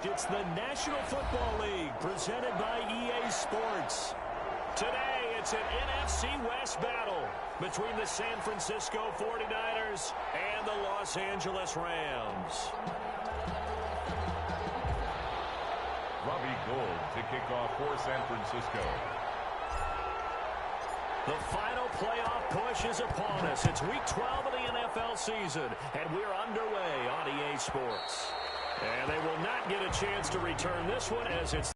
It's the National Football League presented by EA Sports. Today, it's an NFC West battle between the San Francisco 49ers and the Los Angeles Rams. Robbie Gould to kick off for San Francisco. The final playoff push is upon us. It's week 12 of the NFL season, and we're underway on EA Sports. And they will not get a chance to return this one as it's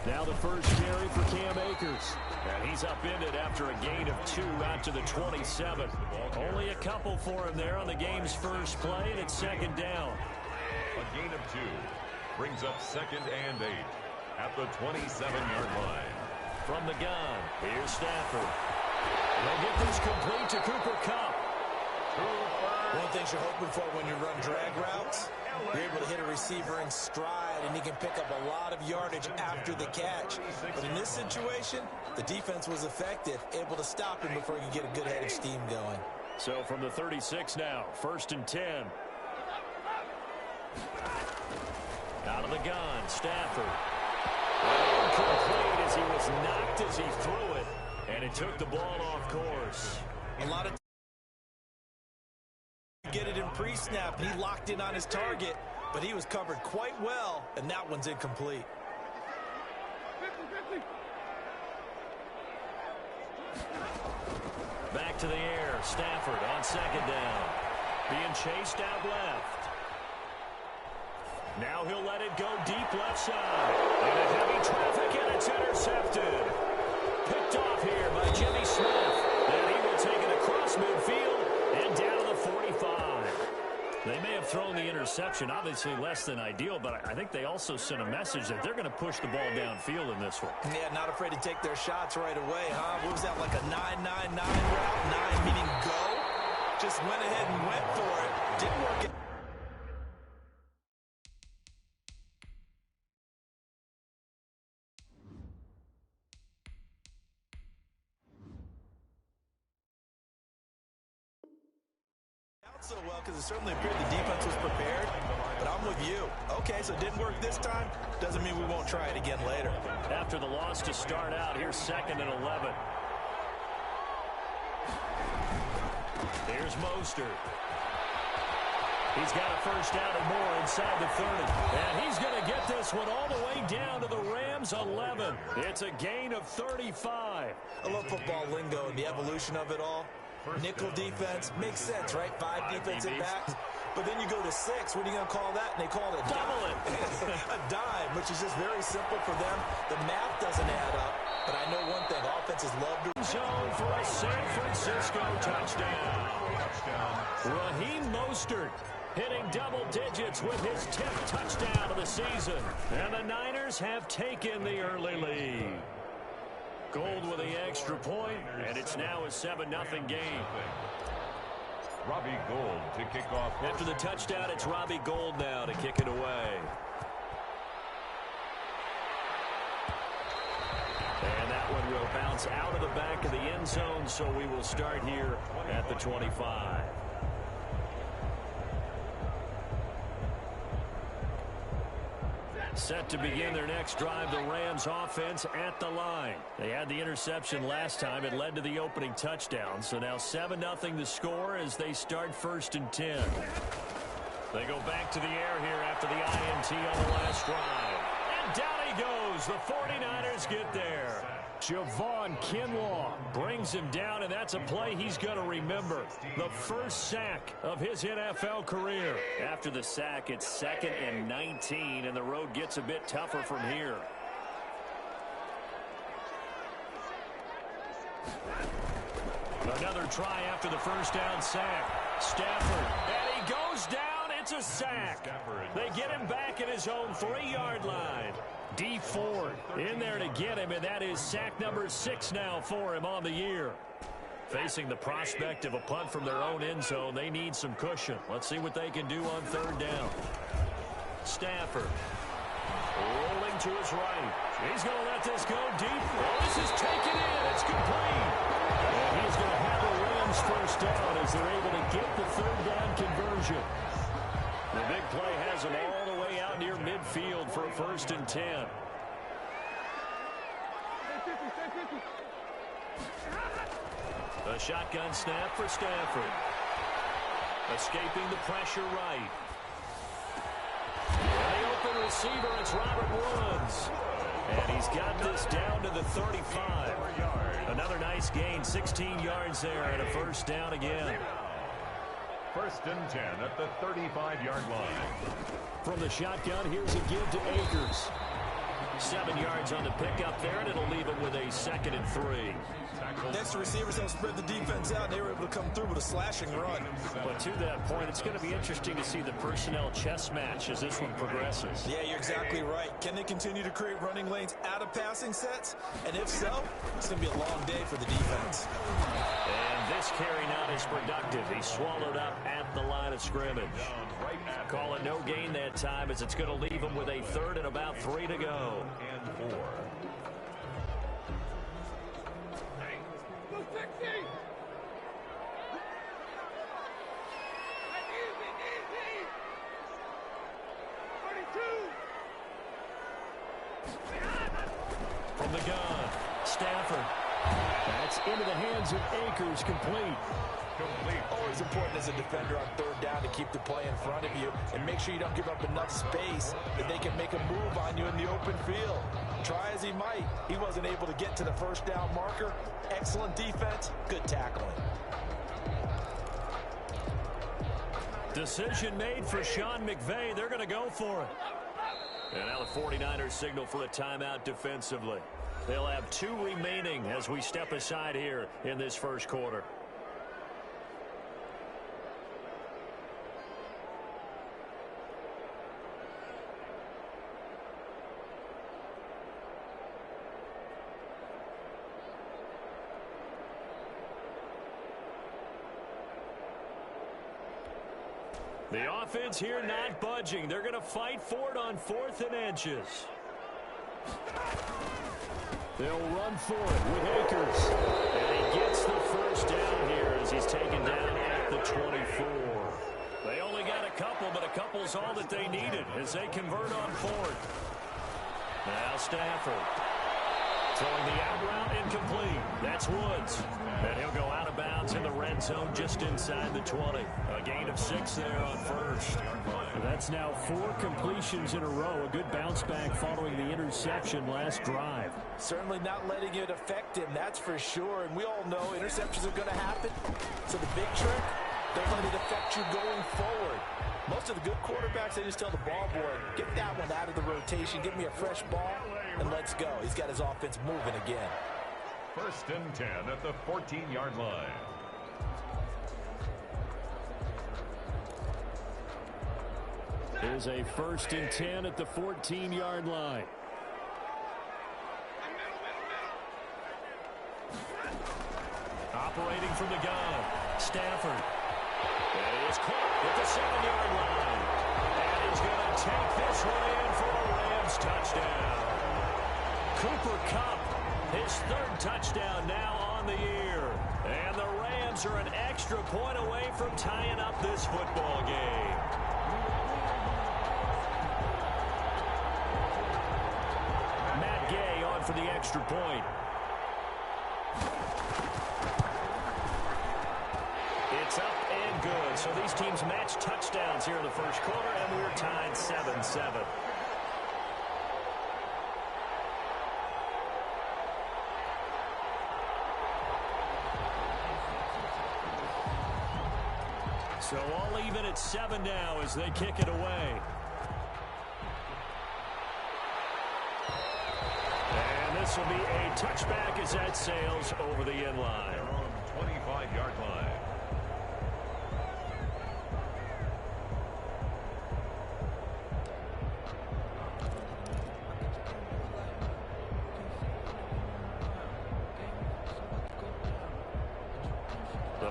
now the first carry for Cam Akers. And he's upended after a gain of 2 out to the 27. Only a couple for him there on the game's first play, and it's second down. A gain of 2 brings up 2nd and 8 at the 27-yard line. From the gun, here's Stafford. They'll get this complete to Cooper Kupp. One of the things you're hoping for when you run drag routes, you're able to hit a receiver in stride, and he can pick up a lot of yardage after the catch. But in this situation, the defense was effective, able to stop him before he could get a good head of steam going. So from the 36 now, 1st and 10. Out of the gun, Stafford. Incomplete as he was knocked as he threw it, and it took the ball off course. A lot of get it in pre-snap, and he locked in on his target, but he was covered quite well, and that one's incomplete. Back to the air, Stafford on 2nd down. Being chased out left. Now he'll let it go deep left side. And a heavy traffic, and it's intercepted. Picked off here by Jimmy Smith. And he will take it across midfield and down to the 45. They may have thrown the interception, obviously less than ideal, but I think they also sent a message that they're going to push the ball downfield in this one. Yeah, not afraid to take their shots right away, huh? What was that, like a 9-9-9 route? 9 meaning go? Just went ahead and went for it. Didn't work it. So well, because it certainly appeared the defense was prepared, but I'm with you. Okay, so it didn't work this time. Doesn't mean we won't try it again later. After the loss to start out, here's 2nd and 11. Here's Mostert. He's got a first down and more inside the 30. And he's going to get this one all the way down to the Rams' 11. It's a gain of 35. I love football lingo and the evolution of it all. Nickel defense makes sense, right? 5 defensive backs. But then you go to 6. What are you going to call that? And they call it a dime. A dime, which is just very simple for them. The math doesn't add up. But I know one thing. Offenses love to zone for a San Francisco touchdown. Raheem Mostert hitting double digits with his 10th touchdown of the season. And the Niners have taken the early lead. Gould with the extra point, and it's now a 7-0 game. Robbie Gould to kick off. After the touchdown, it's Robbie Gould now to kick it away. And that one will bounce out of the back of the end zone, so we will start here at the 25. Set to begin their next drive, the Rams offense at the line. They had the interception last time. It led to the opening touchdown. So now 7-0 the score as they start 1st and 10. They go back to the air here after the INT on the last drive. And down he goes. The 49ers get there. Javon Kinlaw brings him down, and that's a play he's going to remember. The first sack of his NFL career. After the sack, it's 2nd and 19, and the road gets a bit tougher from here. Another try after the first down sack. Stafford, and he goes down. It's a sack. They get him back at his own 3-yard line. D Ford in there to get him, and that is sack number 6 now for him on the year. Facing the prospect of a punt from their own end zone, they need some cushion. Let's see what they can do on 3rd down. Stafford Rolling to his right. He's going to let this go deep. Oh, this is taken in. It's complete. And he's going to have the Rams first down as they're able to get the third down conversion. The big play has him all the way out near midfield for a 1st and 10. A shotgun snap for Stafford. Escaping the pressure right. And the open receiver, it's Robert Woods. And he's got this down to the 35. Another nice gain, 16 yards there, and a 1st down again. 1st and 10 at the 35-yard line. From the shotgun, here's a give to Akers. 7 yards on the pickup there, and it'll leave him with a 2nd and 3. Next, the receivers have spread the defense out, and they were able to come through with a slashing run. But to that point, it's going to be interesting to see the personnel chess match as this one progresses. Yeah, you're exactly right. Can they continue to create running lanes out of passing sets? And if so, it's going to be a long day for the defense. And this carry not as productive. He swallowed up at the line of scrimmage. Call it no gain that time as it's going to leave him with a 3rd and about 3 to go. And 4. From the gun, Stafford. That's into the hands of Akers, complete. Always important as a defender on 3rd down to keep the play in front of you and make sure you don't give up enough space that they can make a move on you in the open field. Try as he might, he wasn't able to get to the 1st down marker. Excellent defense, good tackling. Decision made for Sean McVay. They're going to go for it. And now the 49ers signal for a timeout defensively. They'll have 2 remaining as we step aside here in this 1st quarter. The offense here not budging. They're going to fight for it on 4th and inches. They'll run for it with Akers. And he gets the 1st down here as he's taken down at the 24. They only got a couple, but a couple's all that they needed as they convert on 4th. Now Stafford. Throwing the out route incomplete. That's Woods. And he'll go out of bounds in the red zone just inside the 20. A gain of 6 there on 1st. That's now 4 completions in a row. A good bounce back following the interception last drive. Certainly not letting it affect him, that's for sure. And we all know interceptions are going to happen. So the big trick, don't let it affect you going forward. Most of the good quarterbacks, they just tell the ball boy, get that one out of the rotation, give me a fresh ball, and let's go. He's got his offense moving again. 1st and 10 at the 14-yard line. Here's a 1st and 10 at the 14-yard line. Operating from the gun, Stafford. And he is caught at the 7-yard line. And he's going to take this one in for a Rams touchdown. Cooper Kupp, his 3rd touchdown now on the year. And the Rams are an extra point away from tying up this football game. Matt Gay on for the extra point. It's up and good. So these teams match touchdowns here in the 1st quarter, and we're tied 7-7. So all even at 7 now as they kick it away. And this will be a touchback as that sails over the end line. They're on the 25-yard line.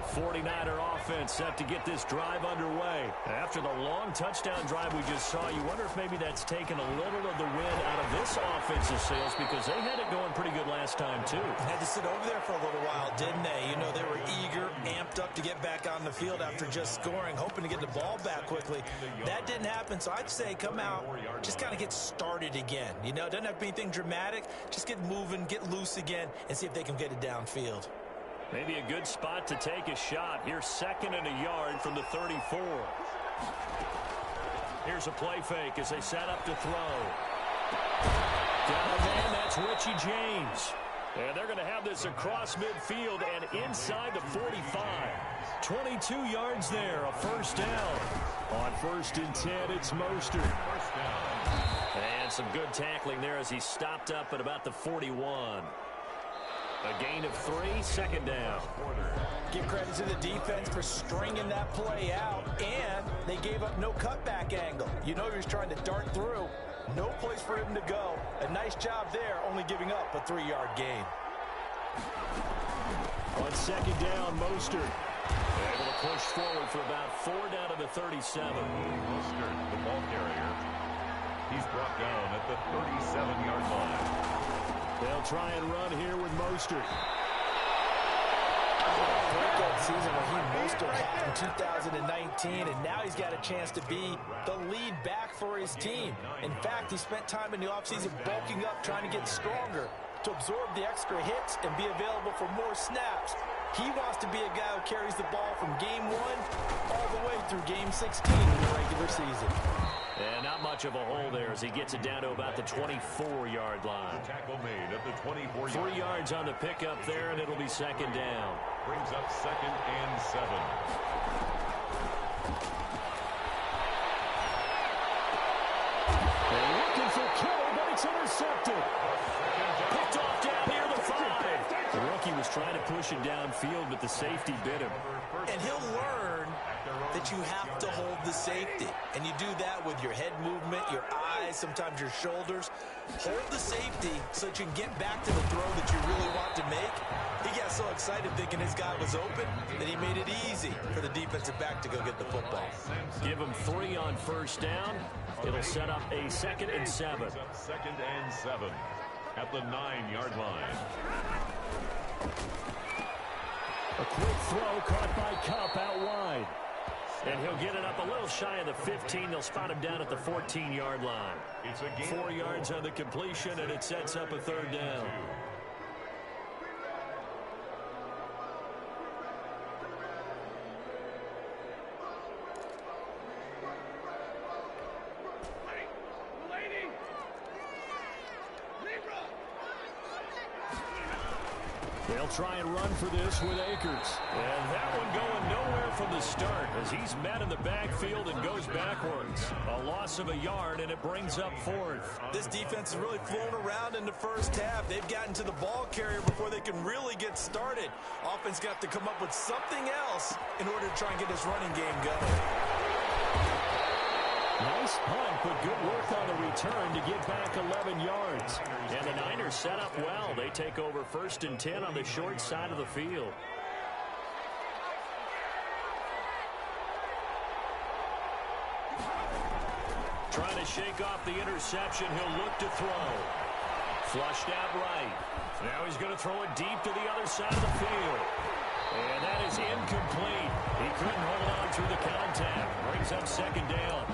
The 49er offense set to get this drive underway. After the long touchdown drive we just saw, you wonder if maybe that's taken a little of the wind out of this offensive sails because they had it going pretty good last time too. Had to sit over there for a little while, didn't they? You know, they were eager, amped up to get back on the field after just scoring, hoping to get the ball back quickly. That didn't happen, so I'd say come out, just kind of get started again. You know, it doesn't have to be anything dramatic. Just get moving, get loose again, and see if they can get it downfield. Maybe a good spot to take a shot. Here's 2nd and a yard from the 34. Here's a play fake as they set up to throw. Down the man, that's Richie James. And they're going to have this across midfield and inside the 45. 22 yards there, a first down. On 1st and 10, it's Mostert. And some good tackling there as he stopped up at about the 41. A gain of 3, 2nd down. Give credit to the defense for stringing that play out, and they gave up no cutback angle. You know he was trying to dart through. No place for him to go. A nice job there, only giving up a 3-yard gain. On 2nd down, Mostert able to push forward for about 4 down to the 37. Mostert, the ball carrier. He's brought down at the 37-yard line. They'll try and run here with Mostert. Breakout season Raheem Mostert had in 2019, and now he's got a chance to be the lead back for his team. In fact, he spent time in the offseason bulking up, trying to get stronger to absorb the extra hits and be available for more snaps. He wants to be a guy who carries the ball from game 1 all the way through game 16 in the regular season. And not much of a hole there as he gets it down to about the 24-yard line. Tackle made at the 24-yard 3 yards on the pickup there, and it'll be 2nd down. Brings up 2nd and 7. They're looking for Kittle, but it's intercepted. Picked off down near the 5. The rookie was trying to push it downfield, but the safety bit him. And he'll learn that you have to hold the safety. And you do that with your head movement, your eyes, sometimes your shoulders. Hold the safety so that you can get back to the throw that you really want to make. He got so excited thinking his guy was open that he made it easy for the defensive back to go get the football. Give him 3 on 1st down. It'll set up a 2nd and 7. 2nd and 7 at the 9-yard line. A quick throw caught by Kupp out wide. And he'll get it up a little shy of the 15. They'll spot him down at the 14-yard line. It's a gain 4 yards on the completion, and it sets up a 3rd down. They'll try and run for this with Akers. And that one going nowhere from the start as he's met in the backfield and goes backwards. A loss of a yard, and it brings up 4th. This defense has really flown around in the first half. They've gotten to the ball carrier before they can really get started. Offense got to come up with something else in order to try and get this running game going. Nice punt, but good work on the return to get back 11 yards. And the Niners set up well. They take over 1st and 10 on the short side of the field. Trying to shake off the interception. He'll look to throw. Flushed out right. Now he's going to throw it deep to the other side of the field. And that is incomplete. He couldn't hold on through the contact. Brings up 2nd down.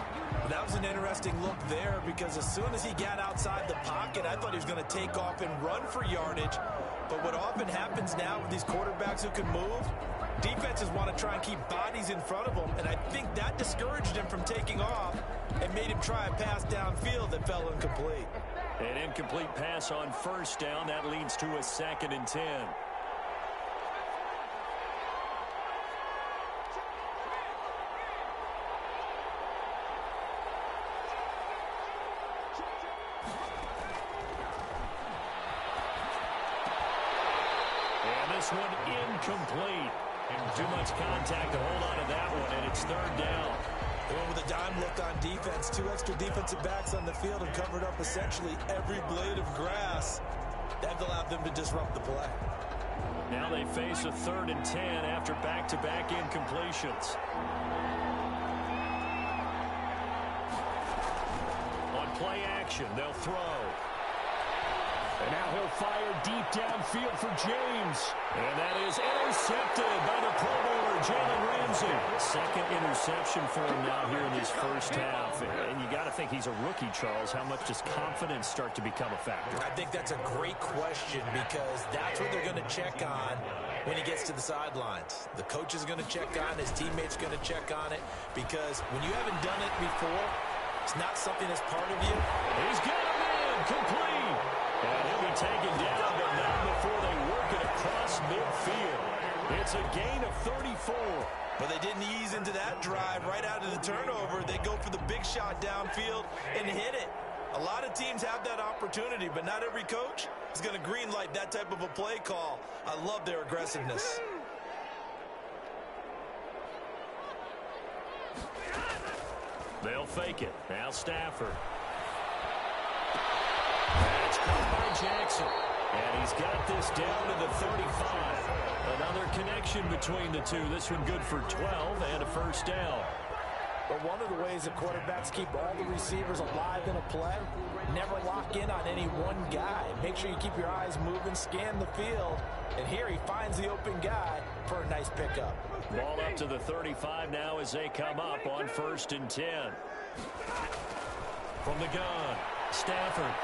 That was an interesting look there because as soon as he got outside the pocket, I thought he was going to take off and run for yardage. But what often happens now with these quarterbacks who can move, defenses want to try and keep bodies in front of them, and I think that discouraged him from taking off and made him try a pass downfield that fell incomplete. An incomplete pass on 1st down. That leads to a 2nd and 10. This one incomplete. Too much contact to hold on to that one, and it's 3rd down. They went with a dime look on defense. 2 extra defensive backs on the field and covered up essentially every blade of grass. That allowed them to disrupt the play. Now they face a 3rd and 10 after back-to-back incompletions. On play action, they'll throw. And now he'll fire deep downfield for James. And that is intercepted by the Pro Bowler, Jalen Ramsey. 2nd interception for him now here in his first half. And you got to think he's a rookie, Charles. How much does confidence start to become a factor? I think that's a great question because that's what they're going to check on when he gets to the sidelines. The coach is going to check on, his teammates going to check on it, because when you haven't done it before, it's not something that's part of you. He's got a man complete. And he'll be taken down, but not before they work it across midfield. It's a gain of 34. But they didn't ease into that drive right out of the turnover. They go for the big shot downfield and hit it. A lot of teams have that opportunity, but not every coach is going to green light that type of a play call. I love their aggressiveness. They'll fake it. Now Stafford. That's caught by Jackson. And he's got this down to the 35. Another connection between the two. This one good for 12 and a first down. But one of the ways that quarterbacks keep all the receivers alive in a play, never lock in on any one guy. Make sure you keep your eyes moving, scan the field. And here he finds the open guy for a nice pickup. Ball up to the 35 now as they come up on 1st and 10. From the gun, Stafford.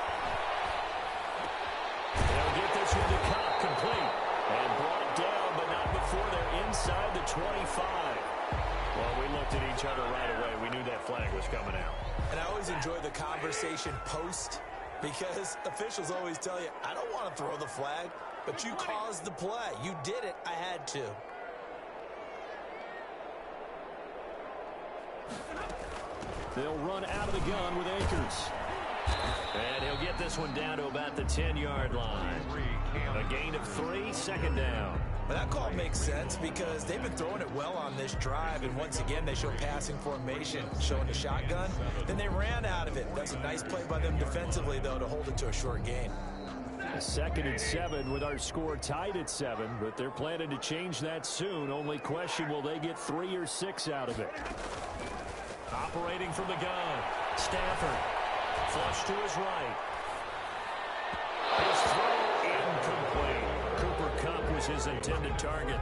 They'll get this one to Cobb, complete. And brought down, but not before they're inside the 25. Well, we looked at each other right away. We knew that flag was coming out. And I always enjoy the conversation post because officials always tell you, I don't want to throw the flag, but you caused the play. You did it. I had to. They'll run out of the gun with Akers. And he'll get this one down to about the 10-yard line. A gain of 3, 2nd down. Well, that call makes sense because they've been throwing it well on this drive, and once again they show passing formation, showing the shotgun. Then they ran out of it. That's a nice play by them defensively, though, to hold it to a short gain. 2nd and 7 with our score tied at 7, but they're planning to change that soon. Only question, will they get 3 or 6 out of it? Operating from the gun, Stafford. Flush to his right. His throw incomplete. Cooper Kupp was his intended target,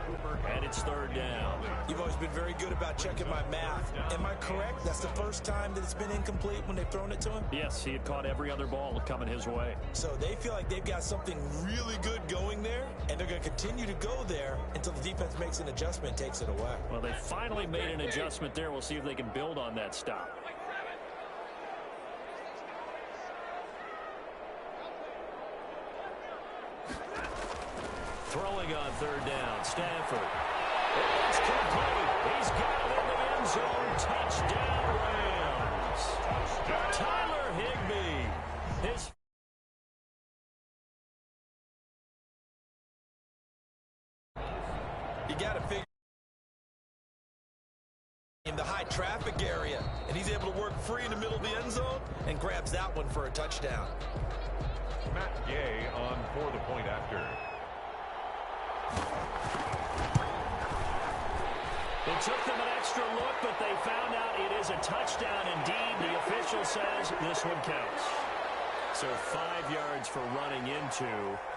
and it's 3rd down. You've always been very good about checking my math. Am I correct? That's the first time that it's been incomplete when they've thrown it to him? Yes, he had caught every other ball coming his way. So they feel like they've got something really good going there, and they're going to continue to go there until the defense makes an adjustment and takes it away. Well, they finally made an adjustment there. We'll see if they can build on that stop. Throwing on 3rd down, Stafford. It's complete. He's got it in the end zone. Touchdown, Rams. Tyler Higbee. His you got to figure in the high traffic area, and he's able to work free in the middle of the end zone and grabs that one for a touchdown. Matt Gay on for the point after. It took them an extra look, but they found out it is a touchdown indeed. The official says this one counts. So 5 yards for running into.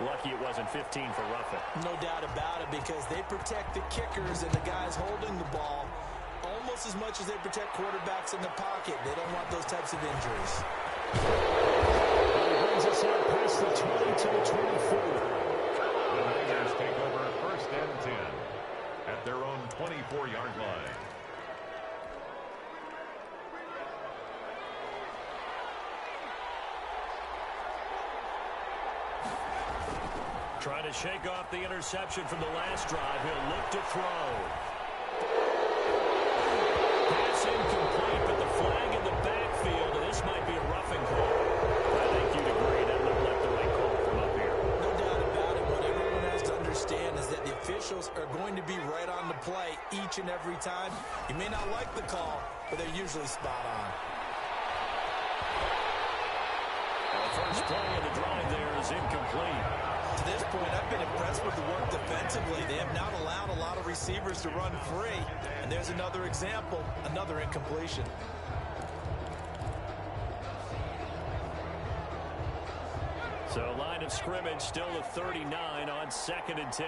Lucky it wasn't 15 for roughing. No doubt about it, because they protect the kickers and the guys holding the ball almost as much as they protect quarterbacks in the pocket. They don't want those types of injuries. He brings us out past the 20 to the 24. The Raiders take over 1st and 10 at their own 24-yard line. Trying to shake off the interception from the last drive. He'll look to throw. Pass incomplete, but the flag in the backfield. This might be a roughing call. I think you'd agree that looked like the right call from up here. No doubt about it. What everyone has to understand is that the officials are going to be right on the play each and every time. You may not like the call, but they're usually spot on. The first play of the drive there is incomplete. To this standpoint, I've been impressed with the work defensively. They have not allowed a lot of receivers to run free. And there's another example, another incompletion. So line of scrimmage still a 39 on 2nd and 10.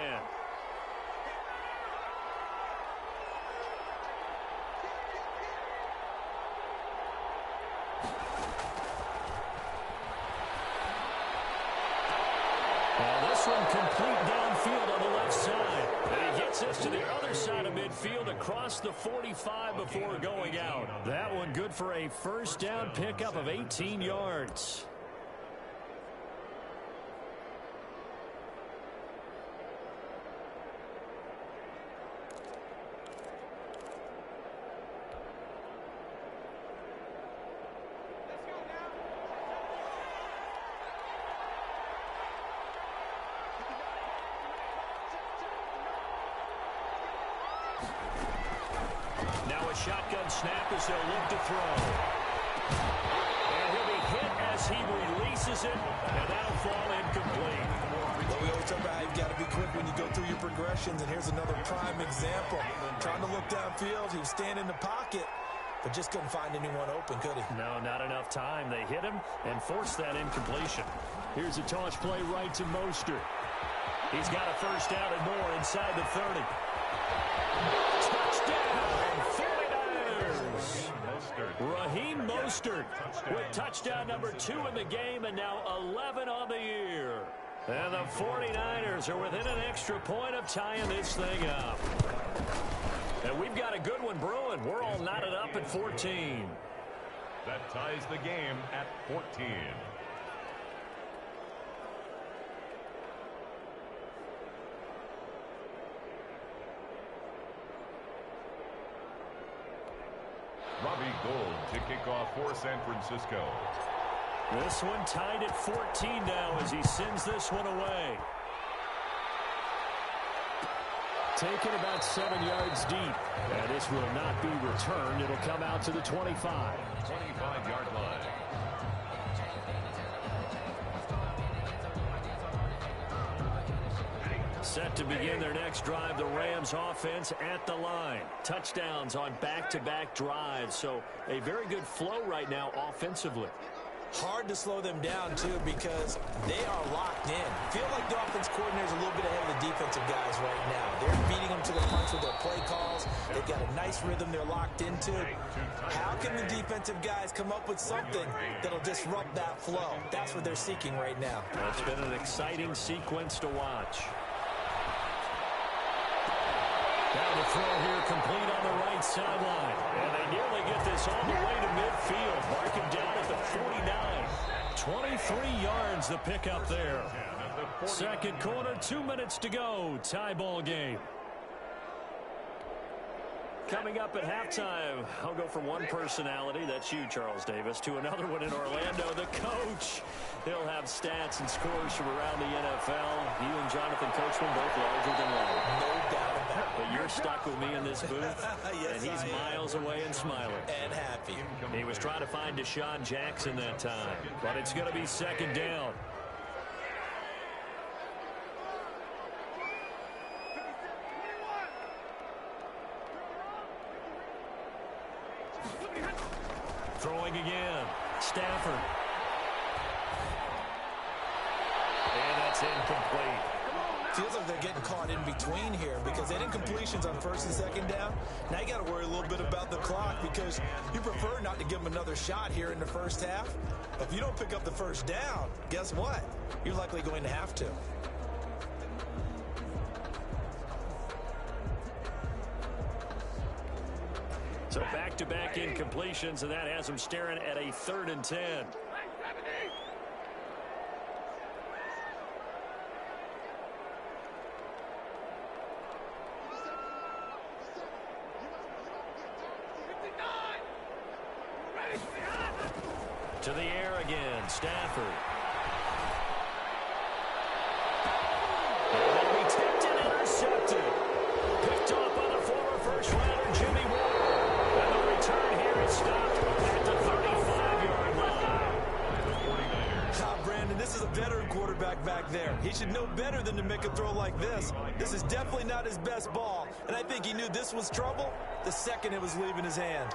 Well, this one complete downfield on the left side. And he gets us to the other side of midfield across the 45 before going out. That one good for a first down pickup of 18 yards. Shotgun snap as they'll look to throw. And he'll be hit as he releases it, and that'll fall incomplete. Well, we always talk about how you've got to be quick when you go through your progressions, and here's another prime example. Trying to look downfield, he was standing in the pocket, but just couldn't find anyone open, could he? No, not enough time. They hit him and forced that incompletion. Here's a toss play right to Mostert. He's got a first down and more inside the 30. Touchdown! Raheem Mostert with touchdown number 2 in the game and now 11 on the year. And the 49ers are within an extra point of tying this thing up. And we've got a good one brewing. We're all knotted up at 14. That ties the game at 14. Robbie Gould to kick off for San Francisco. This one tied at 14 now as he sends this one away. Taken about 7 yards deep. And this will not be returned. It'll come out to the 25. 25-yard line. Set to begin their next drive, the Rams offense at the line. Touchdowns on back-to-back drives, so a very good flow right now offensively. Hard to slow them down, too, because they are locked in. Feel like the offense coordinator is a little bit ahead of the defensive guys right now. They're beating them to the punch with their play calls. They've got a nice rhythm they're locked into. How can the defensive guys come up with something that'll disrupt that flow? That's what they're seeking right now. It's been an exciting sequence to watch. Down the throw here, complete on the right sideline. And they nearly get this all the way to midfield. Mark him down at the 49. 23 yards the pickup there. Second quarter, 2 minutes to go. Tie ball game. Coming up at halftime, I'll go from one personality, that's you, Charles Davis, to another one in Orlando, the coach. He'll have stats and scores from around the NFL. You and Jonathan Coachman both larger than life. No doubt about it. But you're stuck with me in this booth, Yes, and he's miles away and smiling. And happy. He was trying to find Deshaun Jackson that time, but it's going to be second down. Throwing again. Stafford. And that's incomplete. Feels like they're getting caught in between here because they had incompletions on first and second down. Now you got to worry a little bit about the clock because you prefer not to give them another shot here in the first half. But if you don't pick up the first down, guess what? You're likely going to have to. So back-to-back incompletions, and that has them staring at a 3rd and 10. To the air again, Stafford. And they'll be tipped and intercepted. Picked off by the former first-rounder Jimmy Ward. And the return here is stopped at the 35-yard line. Brandon, this is a veteran quarterback quarterback back there. He should know better than to make a throw like this. This is definitely not his best ball, and I think he knew this was trouble the second it was leaving his hand.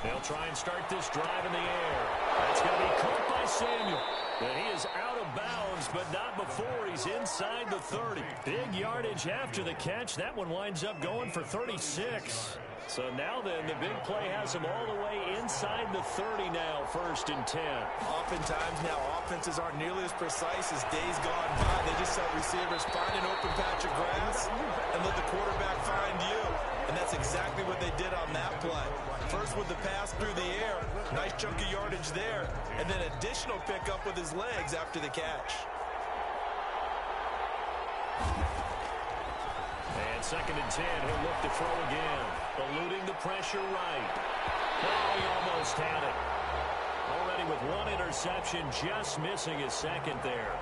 They'll try and start this drive in the air. That's going to be caught by Samuel. And he is out of bounds, but not before he's inside the 30. Big yardage after the catch. That one winds up going for 36. So now then, the big play has him all the way inside the 30 now, 1st and 10. Oftentimes now, offenses aren't nearly as precise as days gone by. They just let receivers find an open patch of grass and let the quarterback find you. And that's exactly what they did on that play. First with the pass through the air, nice chunk of yardage there, and then additional pickup with his legs after the catch. And 2nd and 10, he'll look to throw again. Eluding the pressure right. Oh, he almost had it. Already with one interception, just missing his second there.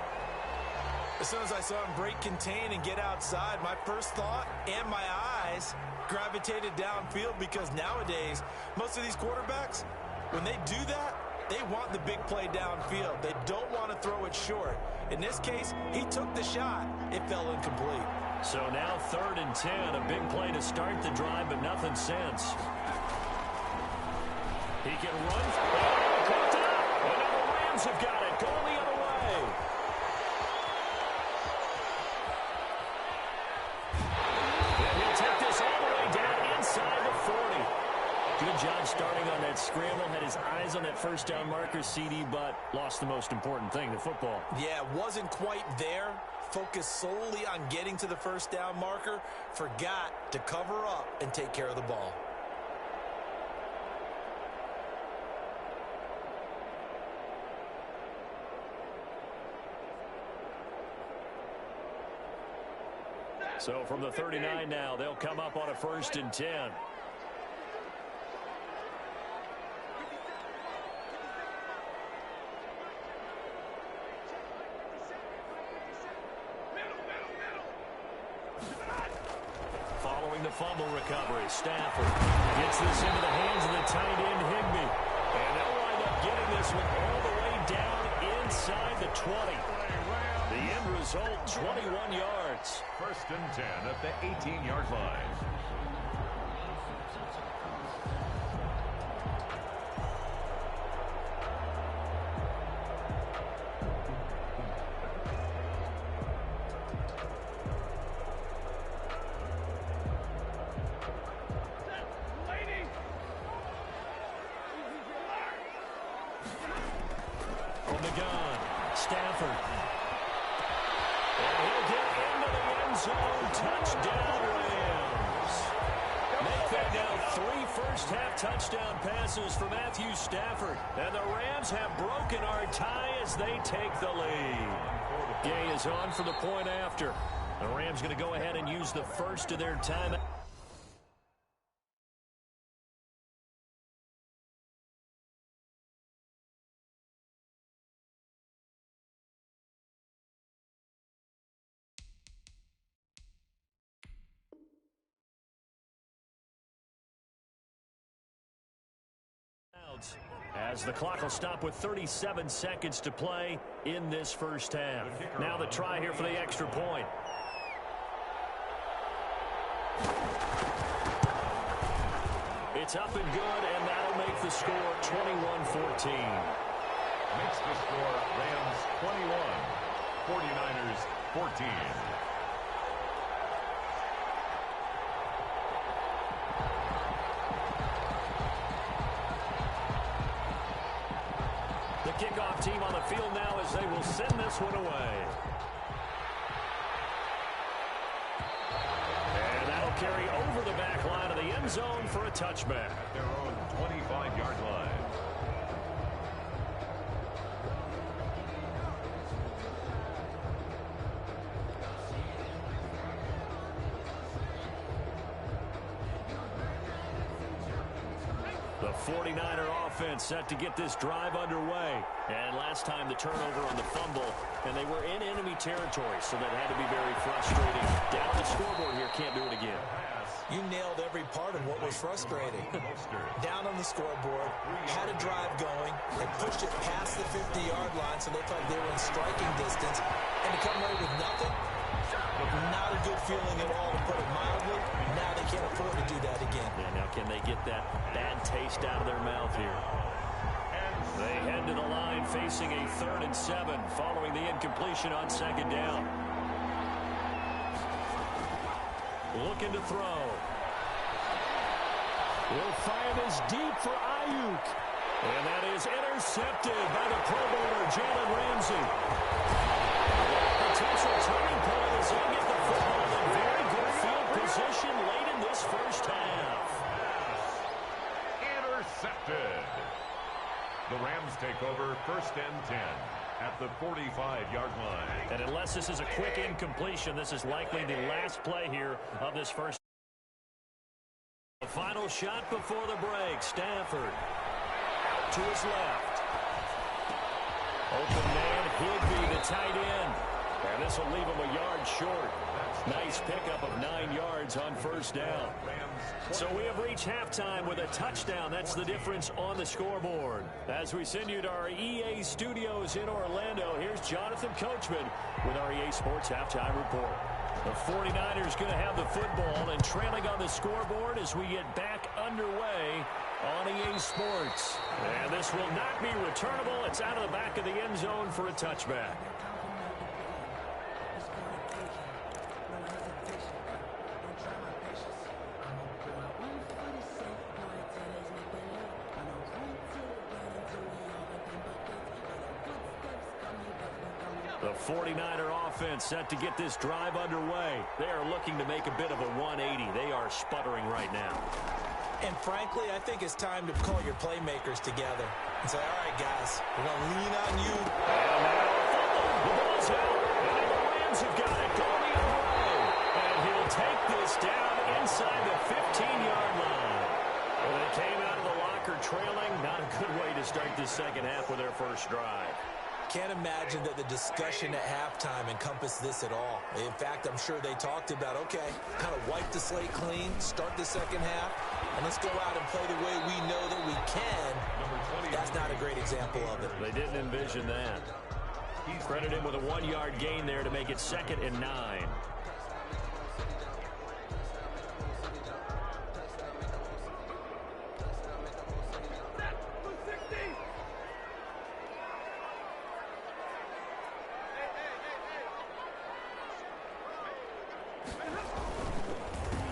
As soon as I saw him break contain and get outside, my first thought and my eyes gravitated downfield, because nowadays, most of these quarterbacks, when they do that, they want the big play downfield. They don't want to throw it short. In this case, he took the shot. It fell incomplete. So now 3rd and 10, a big play to start the drive, but nothing since. He can run. Caught up. And now the Rams have got it. Going the other way. And he'll take this all the way down inside the 40. Good job starting on that scramble. Had his eyes on that first down marker, CD, but lost the most important thing, the football. Yeah, wasn't quite there. Focused solely on getting to the first down marker. Forgot to cover up and take care of the ball. So from the 39 now, they'll come up on a 1st and 10. Following the fumble recovery, Stafford gets this into the hands of the tight end, Higbee. And they'll wind up getting this one all the way down inside the 20. The end result, 21 yards. 1st and 10 at the 18-yard line. From the gun, Stafford. And he'll get into the end zone. Touchdown, Rams. Make that now 3 first-half touchdown passes for Matthew Stafford. And the Rams have broken our tie as they take the lead. Gay is on for the point after. The Rams going to go ahead and use the first of their timeout. As the clock will stop with 37 seconds to play in this first half. Now the try here for the extra point. It's up and good, and that'll make the score 21-14. Makes the score Rams 21, 49ers 14. Kickoff team on the field now as they will send this one away. And that'll carry over the back line of the end zone for a touchback. At their own 25-yard line. The 49er offense set to get this drive underway. And last time the turnover on the fumble, and they were in enemy territory, so that had to be very frustrating. Down the scoreboard here, can't do it again. You nailed every part of what was frustrating. Down on the scoreboard, had a drive going, and pushed it past the 50-yard line so they thought they were in striking distance. And to come away with nothing, not a good feeling at all, to put it mildly. Now they can't afford to do that again. Yeah, now can they get that bad taste out of their mouth here? They head to the line facing a 3rd and 7 following the incompletion on 2nd down. Looking to throw. Will fire this deep for Ayuk. And that is intercepted by the Pro Bowler, Jalen Ramsey. Potential turning point as they get the football in very good field position late in this first half. Intercepted. The Rams take over 1st and 10 at the 45-yard line. And unless this is a quick incompletion, this is likely the last play here of this first. The final shot before the break. Stafford out to his left. Open man, Higbee, the tight end. And this will leave him a yard short. Nice pickup of 9 yards on 1st down. So we have reached halftime with a touchdown. That's the difference on the scoreboard. As we send you to our EA studios in Orlando, here's Jonathan Coachman with our EA Sports Halftime Report. The 49ers going to have the football and trailing on the scoreboard as we get back underway on EA Sports. And this will not be returnable. It's out of the back of the end zone for a touchback. The 49er offense set to get this drive underway. They are looking to make a bit of a 180. They are sputtering right now. And frankly, I think it's time to call your playmakers together and say, all right, guys, we're going to lean on you. And now the ball's out. And the Rams have got it going the other way. And he'll take this down inside the 15-yard line. Well, they came out of the locker trailing. Not a good way to start this second half with their first drive. Can't imagine that the discussion at halftime encompassed this at all. In fact, I'm sure they talked about, okay, kind of wipe the slate clean, start the second half, and let's go out and play the way we know that we can. That's not a great example of it. They didn't envision that. Credit him with a 1-yard gain there to make it 2nd and 9.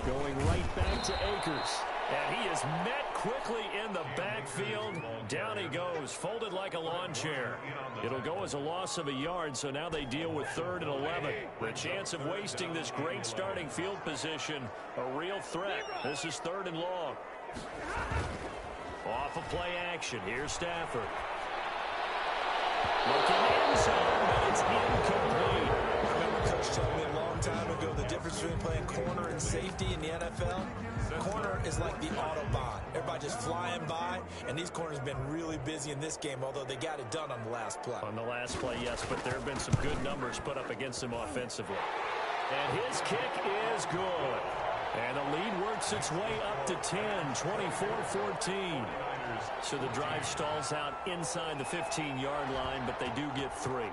Going right back to Akers. And he is met quickly in the backfield. Down he goes, folded like a lawn chair. It'll go as a loss of a yard, so now they deal with 3rd and 11. The chance of wasting this great starting field position, a real threat. This is 3rd and long. Off of play action, here's Stafford. Looking end zone, but it's incomplete. I remember Coach told me a long time ago the difference between playing corner and safety in the NFL. Corner is like the Autobahn. Everybody just flying by, and these corners have been really busy in this game, although they got it done on the last play. On the last play, yes, but there have been some good numbers put up against him offensively. And his kick is good. And the lead works its way up to 10, 24-14. So the drive stalls out inside the 15-yard line, but they do get 3.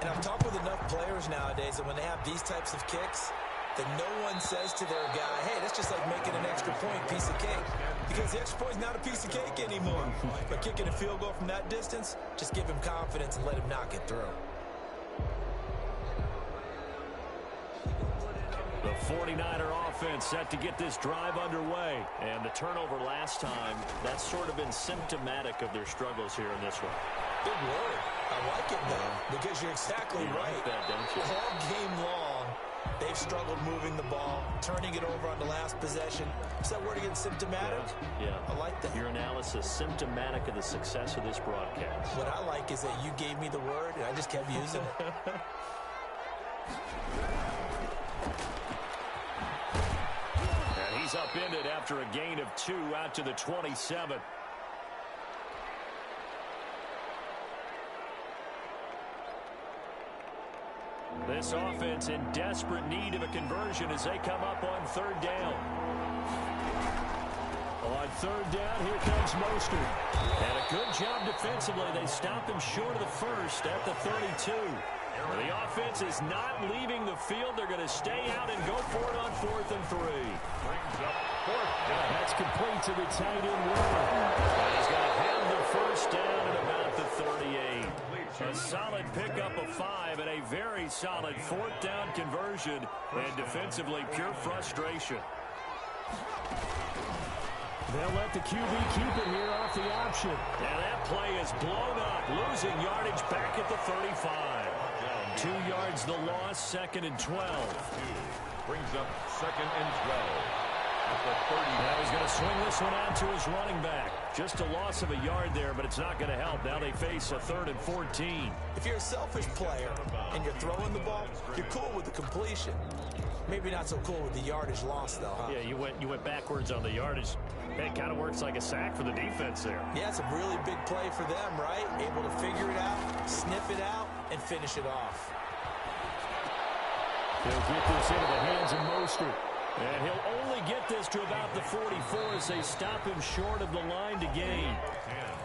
And I've talked with enough players nowadays that when they have these types of kicks, that no one says to their guy, hey, that's just like making an extra point piece of cake. Because the extra point is not a piece of cake anymore. But kicking a field goal from that distance, just give him confidence and let him knock it through. The 49er offense set to get this drive underway. And the turnover last time, that's sort of been symptomatic of their struggles here in this one. Big word. I like it, though, because you're exactly right. Like that, don't you? All game long, they've struggled moving the ball, turning it over on the last possession. Is that word again, symptomatic? Yeah. I like that. Your analysis, symptomatic of the success of this broadcast. What I like is that you gave me the word, and I just kept using it. And he's upended after a gain of 2 out to the 27. This offense in desperate need of a conversion as they come up on 3rd down. On third down, here comes Mostert. And a good job defensively. They stop him short of the first at the 32. The offense is not leaving the field. They're going to stay out and go for it on 4th and 3. That's complete to the tight end Warner. And he's going to have the first down at about the 38. A solid pickup of 5 and a very solid 4th down conversion. And defensively, pure frustration. They'll let the QB keep it here off the option. And that play is blown up, losing yardage back at the 35. 2 yards the loss, 2nd and 12. Brings up 2nd and 12. At the 30. Now he's going to swing this one out to his running back. Just a loss of a yard there, but it's not going to help. Now they face a 3rd and 14. If you're a selfish player and you're throwing the ball, you're cool with the completion. Maybe not so cool with the yardage loss, though, huh? Yeah, you went backwards on the yardage. It kind of works like a sack for the defense there. Yeah, it's a really big play for them, right? Able to figure it out, sniff it out, and finish it off. He'll get this into the hands of Mostert. And he'll only get this to about the 44 as they stop him short of the line to gain.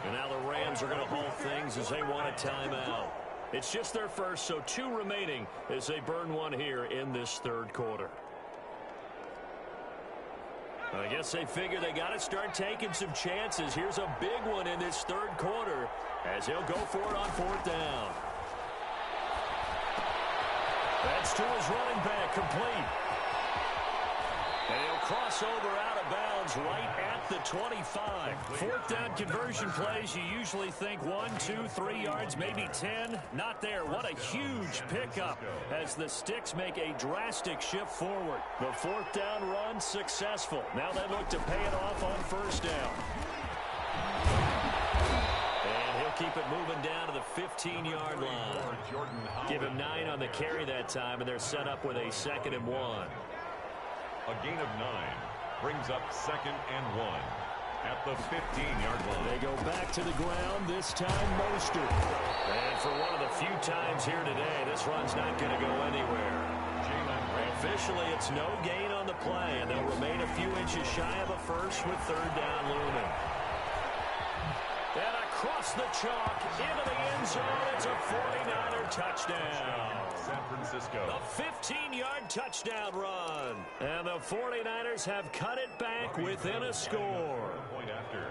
And now the Rams are going to halt things as they want a timeout. It's just their first, so 2 remaining as they burn one here in this 3rd quarter. I guess they figure they got to start taking some chances. Here's a big one in this 3rd quarter as he'll go for it on 4th down. That's to his running back, complete. And he'll cross over out of bounds right at the 25. 4th down conversion plays, you usually think 1, 2, 3 yards, maybe 10. Not there. What a huge pickup as the Sticks make a drastic shift forward. The 4th down run successful. Now they look to pay it off on 1st down. And he'll keep it moving down to the 15-yard line. Give him 9 on the carry that time, and they're set up with a 2nd and 1. A gain of 9 brings up 2nd and 1 at the 15-yard line. They go back to the ground, this time Mostert. And for one of the few times here today, this run's not going to go anywhere. Officially, it's no gain on the play, and they'll remain a few inches shy of a first with 3rd down looming. And across the chalk, into the end zone, it's a 49er touchdown. San Francisco. A 15-yard touchdown run. And the 49ers have cut it back within a score. Point after.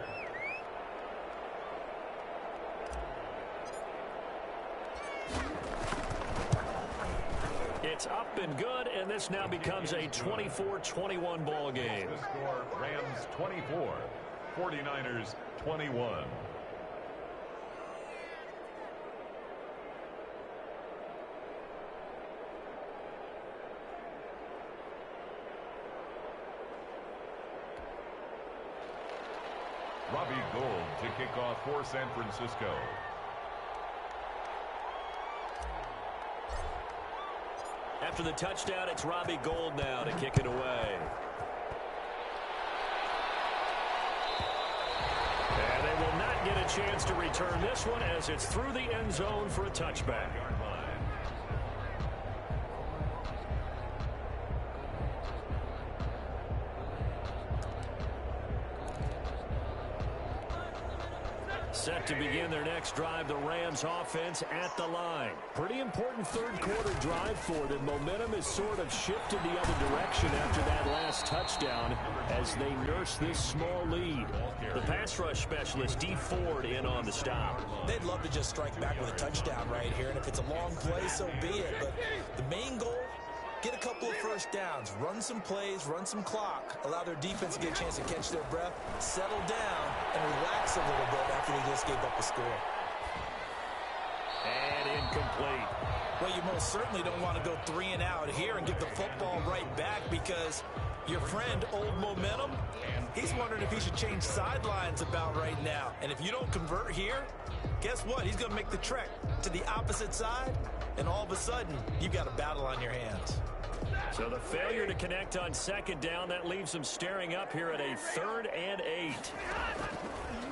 It's up and good, and this now becomes a 24-21 ball game. The score, Rams 24, 49ers 21. Robbie Gould to kick off for San Francisco. After the touchdown, it's Robbie Gould now to kick it away. And they will not get a chance to return this one as it's through the end zone for a touchback. Set to begin their next drive, the Rams offense at the line. Pretty important 3rd quarter drive for them. Momentum has sort of shifted the other direction after that last touchdown as they nurse this small lead. The pass rush specialist, D. Ford, in on the stop. They'd love to just strike back with a touchdown right here, and if it's a long play, so be it. But the main goal, get a couple of first downs, run some plays, run some clock, allow their defense to get a chance to catch their breath, settle down, and relax a little bit after they just gave up a score. And incomplete. Well, you most certainly don't want to go 3 and out here and get the football right back because your friend, Old Momentum, he's wondering if he should change sidelines about right now. And if you don't convert here, guess what? He's going to make the trek to the opposite side, and all of a sudden, you've got a battle on your hands. So the failure to connect on 2nd down, that leaves them staring up here at a 3rd and 8.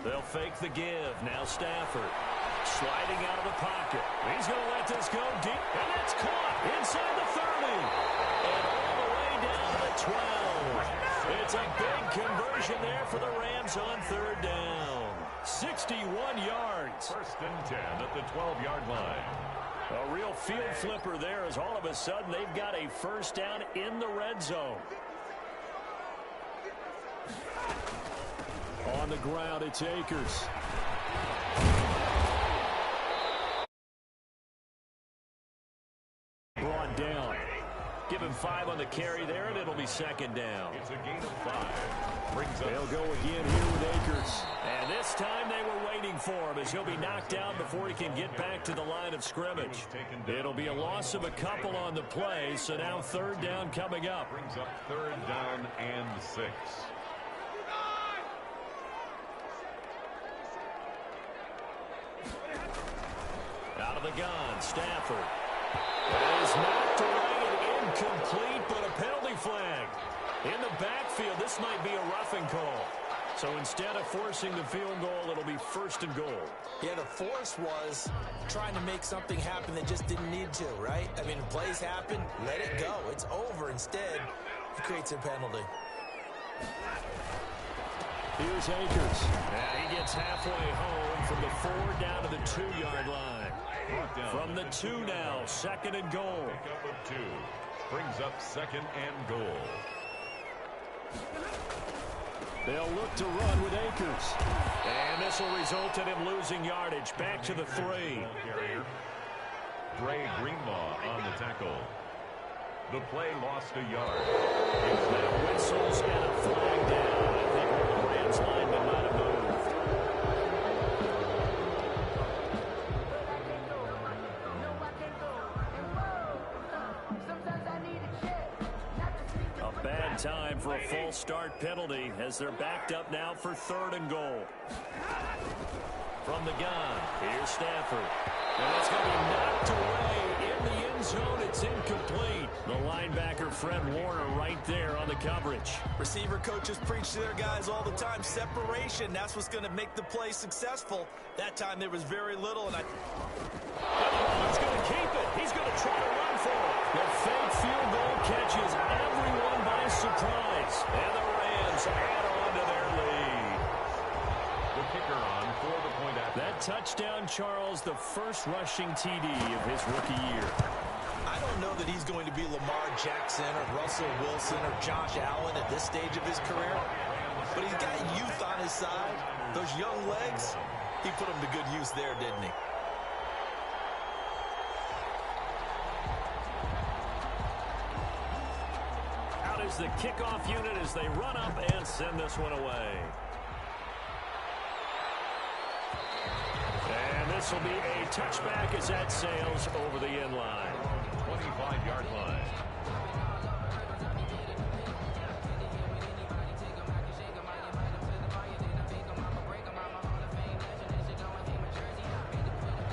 They'll fake the give. Now Stafford sliding out of the pocket. He's going to let this go deep, and it's caught inside the 30. And all the way down to the 12. It's a big conversion there for the Rams on third down. 61 yards. First and 10 at the 12-yard line. A real field flipper there as all of a sudden they've got a first down in the red zone. On the ground, it's Akers. Brought down. Give him 5 on the carry there, and it'll be second down. It's a gain of 5. Brings up. They'll go again here with Akers. And this time they were waiting for him as he'll be knocked down before he can get back to the line of scrimmage. It'll be a loss of a couple on the play, so now third down coming up. Brings up third down and 6. Out of the gun, Stafford. It is knocked away and incomplete, but a penalty flag. In the backfield, this might be a roughing call. So instead of forcing the field goal, it'll be first and goal. Yeah, the force was trying to make something happen that just didn't need to, right? I mean, plays happen, let it go. It's over. Instead, he creates a penalty. Here's Akers. He gets halfway home from the 4 down to the 2-yard line. From the 2 now, second and goal. Pickup of 2. Brings up second and goal. They'll look to run with Akers. And this will result in him losing yardage. Back to the 3. Dre Greenlaw on the tackle. The play lost a yard. It's now whistles and a flag down. I think one of the Rams linemen might have moved. A bad time for a false start penalty as they're backed up now for third and goal. From the gun, here's Stafford. And it's going to be knocked away in the end zone. It's incomplete. The linebacker, Fred Warner, right there on the coverage. Receiver coaches preach to their guys all the time. Separation, that's what's going to make the play successful. That time there was very little, and he's going to keep it. He's going to try to run for it. The fake field goal catches everyone by surprise. And the Rams add on to their lead. the kicker on for the point after. That touchdown, Charles, the first rushing TD of his rookie year. I don't know that he's going to be Lamar Jackson or Russell Wilson or Josh Allen at this stage of his career, but he's got youth on his side. Those young legs, he put them to good use there, didn't he? Out is the kickoff unit as they run up and send this one away. And this will be a touchback as that sails over the end line. 25-yard line.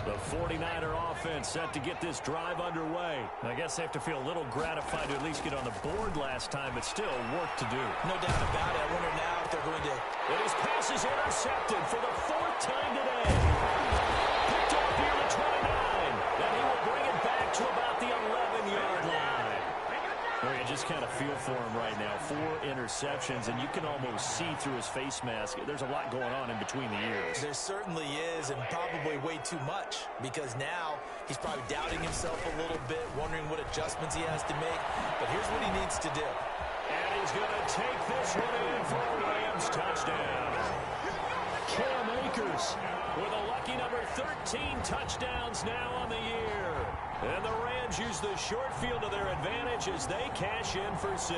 The 49er offense set to get this drive underway. I guess they have to feel a little gratified to at least get on the board last time, but still work to do. No doubt about it. I wonder now if they're going to... And his pass is intercepted for the fourth time today. Picked off here at 29. And he will bring it back to about the 11-yard line. Well, you just kind of feel for him right now. 4 interceptions, and you can almost see through his face mask. There's a lot going on in between the ears. There certainly is, and probably way too much, because now he's probably doubting himself a little bit, wondering what adjustments he has to make. But here's what he needs to do. And he's going to take this one in for a Rams touchdown. Cam Akers with a lucky number 13 touchdowns now on the year. And the Rams use the short field to their advantage as they cash in for 6.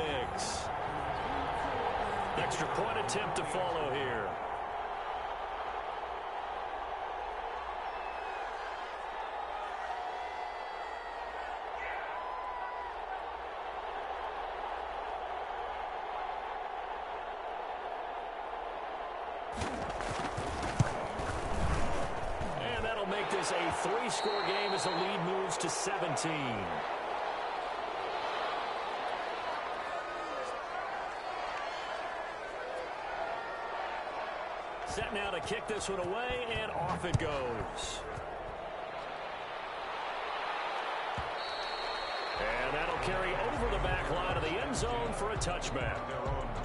Extra point attempt to follow here. And that'll make this a 3-score game as the lead moves to 17. Set now to kick this one away, and off it goes. And that'll carry over the back line of the end zone for a touchback.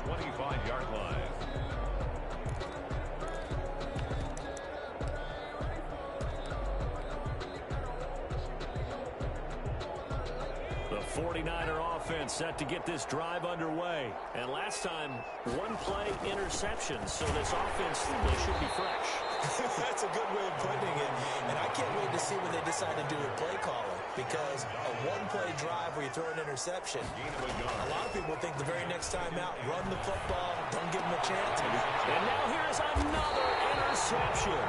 25-yard line. The 49er offense set to get this drive underway. And last time, one-play interception. So this offense, they should be fresh. That's a good way of putting it. And I can't wait to see when they decide to do a play calling. Because a one-play drive where you throw an interception, a lot of people think the very next time out, run the football, don't give them a chance. And now here's another interception.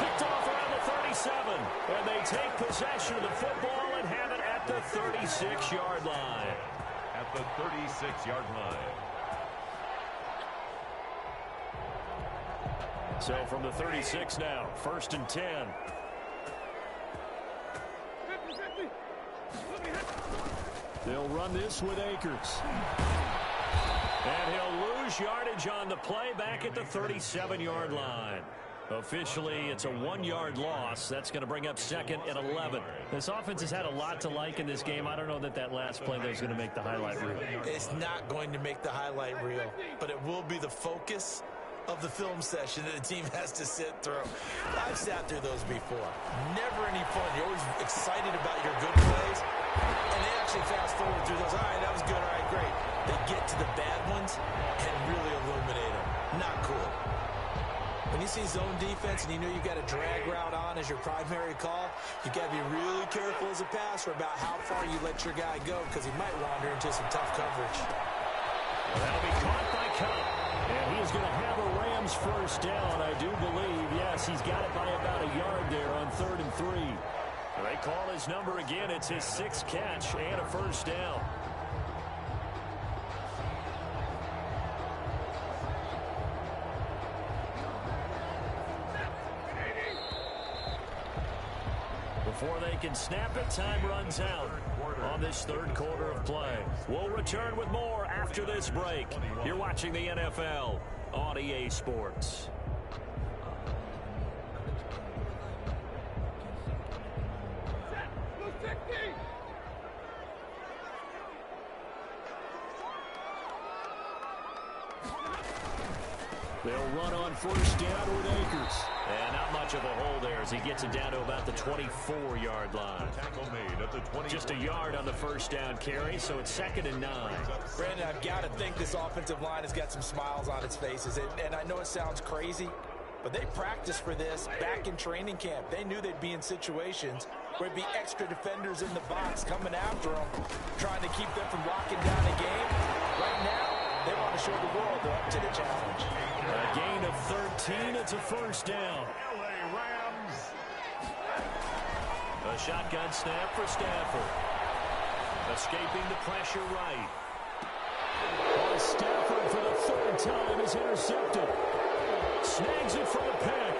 Picked off around the 37. And they take possession of the football and have it at the 36-yard line. At the 36-yard line. So from the 36 now, 1st and 10. They'll run this with Akers. And he'll lose yardage on the play back at the 37-yard line. Officially, it's a 1-yard loss. That's going to bring up 2nd and 11. This offense has had a lot to like in this game. I don't know that last play though is going to make the highlight reel. It's not going to make the highlight reel, but it will be the focus of the film session that the team has to sit through. I've sat through those before. Never any fun. You're always excited about your good plays, and they actually fast forward through those. All right, that was good. All right, great. They get to the bad ones and really illuminate them. Not cool. When you see zone defense and you know you've got a drag route on as your primary call, you got to be really careful as a passer about how far you let your guy go because he might wander into some tough coverage. Well, that'll be caught by Cup. And he's going to have a Rams first down, I do believe. Yes, he's got it by about a yard there on 3rd and 3. They call his number again. It's his 6th catch and a first down. Before they can snap it, time runs out on this 3rd quarter of play. We'll return with more after this break. You're watching the NFL on EA Sports. They'll run on 1st down with Akers. And not much of a hole there as he gets it down to about the 24-yard line. Tackle made at the 20. Just a yard on the 1st down carry, so it's 2nd and 9. Brandon, I've got to think this offensive line has got some smiles on its faces. And I know it sounds crazy, but they practiced for this back in training camp. They knew they'd be in situations where it'd be extra defenders in the box coming after them, trying to keep them from locking down a game. Right now, they want to show the world they're up to the challenge. A gain of 13. It's a first down. LA Rams. A shotgun snap for Stafford. Escaping the pressure right. Oh, Stafford for the 3rd time is intercepted. Snags it for the pick.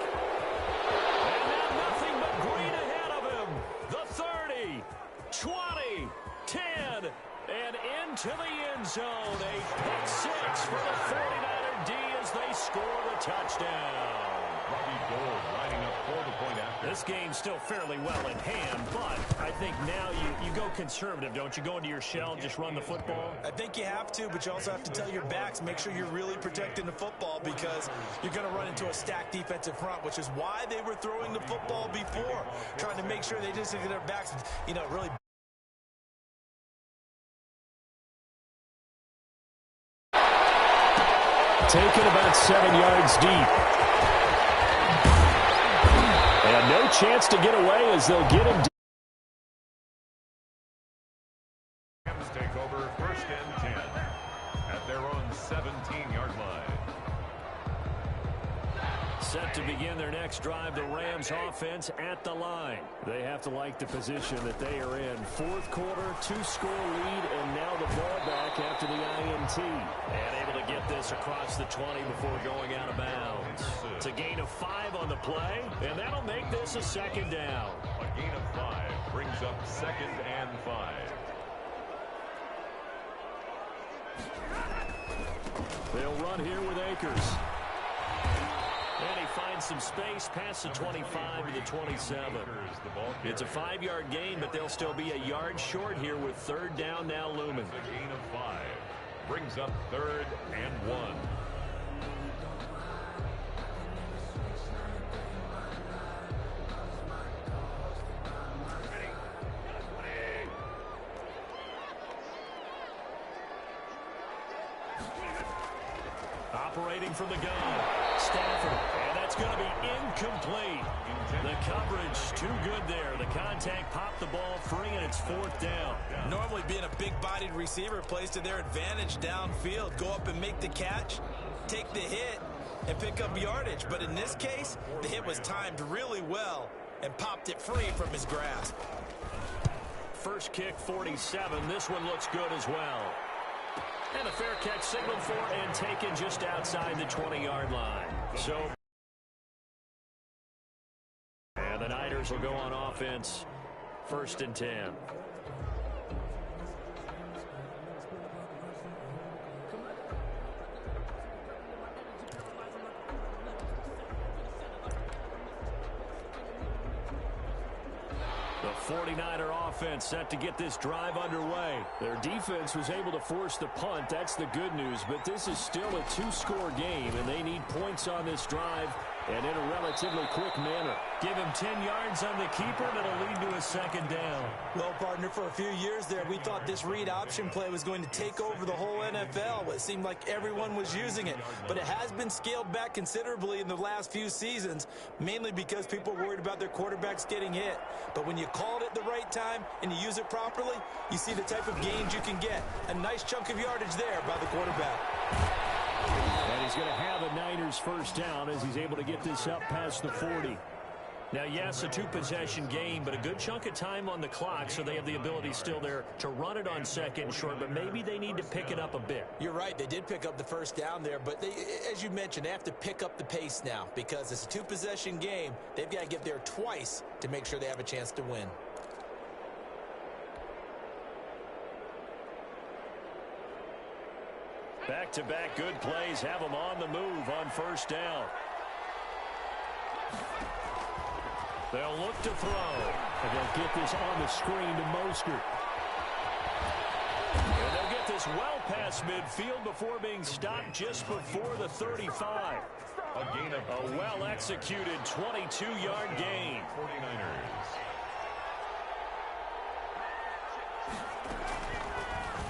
And now nothing but green ahead of him. The 30, 20, 10, and into the end zone. A pick 6 for the 49er D as they score the touchdown. Robbie Gould lining up for the point after. This game's still fairly well in hand, but I think now you go conservative, don't you? Go into your shell and just run the football? I think you have to, but you also have to tell your backs, make sure you're really protecting the football because you're going to run into a stacked defensive front, which is why they were throwing the football before, trying to make sure they just get their backs, really. Taken about 7 yards deep. And no chance to get away as they'll get him. Rams take over 1st and 10 at their own 17-yard line. Set to begin their next drive, the Rams offense at the line. They have to like the position that they are in. 4th quarter, 2-score lead, and now the ball back after the INT. And able to get this across the 20 before going out of bounds. It's a gain of 5 on the play, and that'll make this a 2nd down. A gain of 5 brings up 2nd and 5. They'll run here with Akers. And he finds some space past the 25 to the 27. It's a 5-yard gain, but they'll still be a yard short here with 3rd down now looming. A gain of 5. Brings up 3rd and 1. Operating from the gun, Stafford, and that's going to be incomplete. The coverage too good there. The contact popped the ball free, and it's 4th down. Normally being a big-bodied receiver plays to their advantage downfield. Go up and make the catch, take the hit, and pick up yardage. But in this case, the hit was timed really well and popped it free from his grasp. First kick, 47. This one looks good as well. And a fair catch signaled for and taken just outside the 20-yard line. And the Niners will go on offense, 1st and 10. The 49er offense set to get this drive underway. Their defense was able to force the punt. That's the good news. But this is still a 2-score game, and they need points on this drive and in a relatively quick manner. Give him 10 yards on the keeper, and it'll lead to a 2nd down. Well, partner, for a few years there, we thought this read option play was going to take over the whole NFL. It seemed like everyone was using it. But it has been scaled back considerably in the last few seasons, mainly because people are worried about their quarterbacks getting hit. But when you call it at the right time and you use it properly, you see the type of gains you can get. A nice chunk of yardage there by the quarterback. And he's going to have a Niners 1st down as he's able to get this up past the 40. Now, yes, a 2-possession game, but a good chunk of time on the clock, so they have the ability still there to run it on 2nd and short, but maybe they need to pick it up a bit. You're right. They did pick up the 1st down there, but they, as you mentioned, they have to pick up the pace now because it's a 2-possession game. They've got to get there twice to make sure they have a chance to win. Back-to-back good plays have them on the move on 1st down. They'll look to throw, and they'll get this on the screen to Mostert. And they'll get this well past midfield before being stopped just before the 35. A well-executed 22-yard gain. 49ers.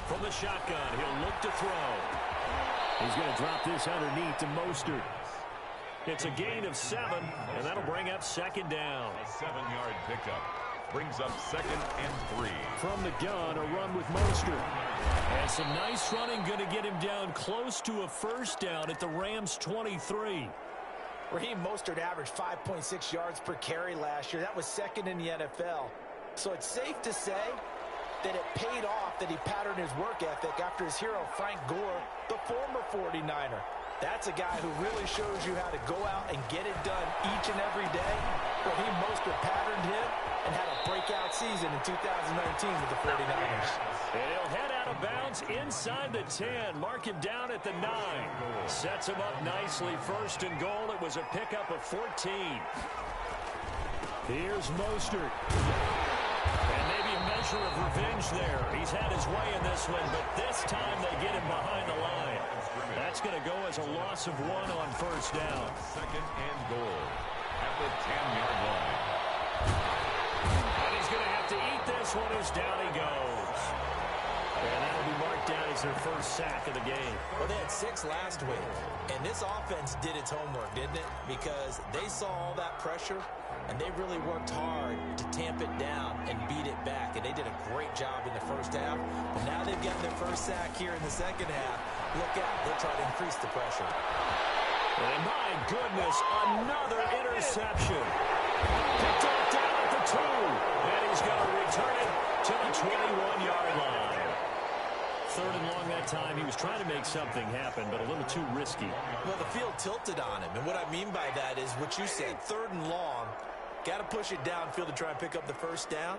From the shotgun, he'll look to throw. He's going to drop this underneath to Mostert. It's a gain of 7, and that'll bring up 2nd down. A 7-yard pickup. Brings up 2nd and 3. From the gun, a run with Mostert. And some nice running going to get him down close to a 1st down at the Rams' 23. Raheem Mostert averaged 5.6 yards per carry last year. That was 2nd in the NFL. So it's safe to say that it paid off that he patterned his work ethic after his hero, Frank Gore, the former 49er. That's a guy who really shows you how to go out and get it done each and every day. Raheem Mostert patterned him and had a breakout season in 2019 with the 49ers. And he'll head out of bounds inside the 10. Mark him down at the 9. Sets him up nicely. 1st and goal. It was a pickup of 14. Here's Mostert. And maybe a measure of revenge there. He's had his way in this one, but this time they get him behind the line. That's going to go as a loss of 1 on 1st down. 2nd and goal at the 10-yard line. And he's going to have to eat this one as down he goes. And that'll be marked down as their 1st sack of the game. Well, they had 6 last week, and this offense did its homework, didn't it? Because they saw all that pressure, and they really worked hard to tamp it down and beat it back. And they did a great job in the 1st half. But now they've gotten their 1st sack here in the 2nd half. Look out. They'll try to increase the pressure. And my goodness, another interception. Picked off down at the 2. And he's going to return it to the 21-yard line. 3rd and long that time. He was trying to make something happen, but a little too risky. Well, the field tilted on him. And what I mean by that is what you said, 3rd and long. Got to push it downfield to try and pick up the first down.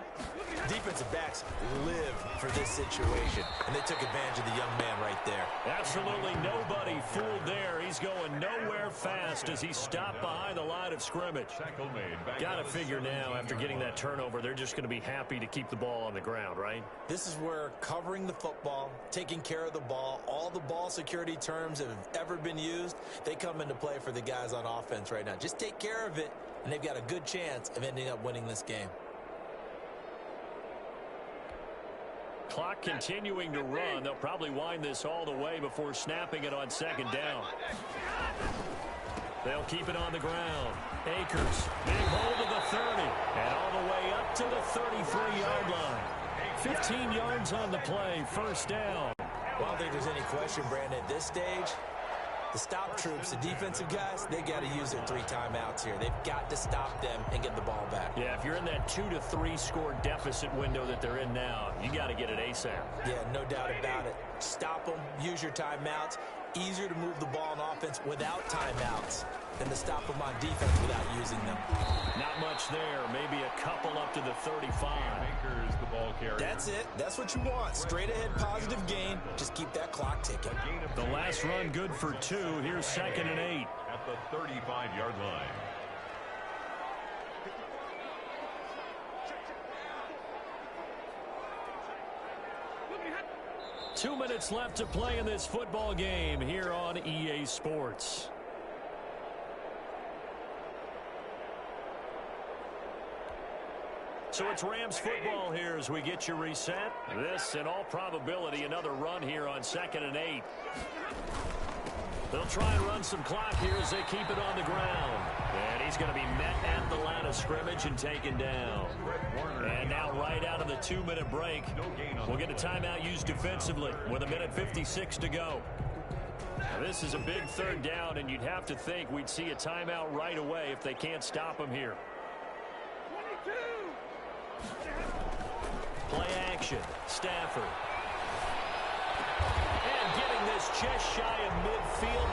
Defensive backs live for this situation, and they took advantage of the young man right there. Absolutely nobody fooled there. He's going nowhere fast as he stopped behind the line of scrimmage. Got to figure now, after getting that turnover, they're just going to be happy to keep the ball on the ground, right? This is where covering the football, taking care of the ball, all the ball security terms that have ever been used, they come into play for the guys on offense right now. Just take care of it, and they've got a good chance of ending up winning this game. Clock continuing to run. They'll probably wind this all the way before snapping it on second down. They'll keep it on the ground. Akers, big hold of the 30, and all the way up to the 33-yard line. 15 yards on the play, first down. Well, I don't think there's any question, Brandon, at this stage, the stop troops, the defensive guys, they got to use their 3 timeouts here. They've got to stop them and get the ball back. Yeah, if you're in that 2 to 3 score deficit window that they're in now, you got to get it ASAP. Yeah, no doubt about it. Stop them, use your timeouts. Easier to move the ball on offense without timeouts than to stop them on defense without using them. Not much there. Maybe a couple up to the 35. That's it. That's what you want. Straight ahead positive gain. Just keep that clock ticking. The last run good for 2. Here's 2nd and 8. At the 35-yard line. Two minutes left to play in this football game here on EA Sports. So it's Rams football here as we get you reset. This, in all probability, another run here on 2nd and 8. They'll try and run some clock here as they keep it on the ground. And he's going to be met at the line of scrimmage and taken down. And now right out of the 2-minute break, we'll get a timeout used defensively with 1:56 to go. Now this is a big 3rd down, and you'd have to think we'd see a timeout right away if they can't stop him here. Play action. Stafford. And getting this just shy of midfield.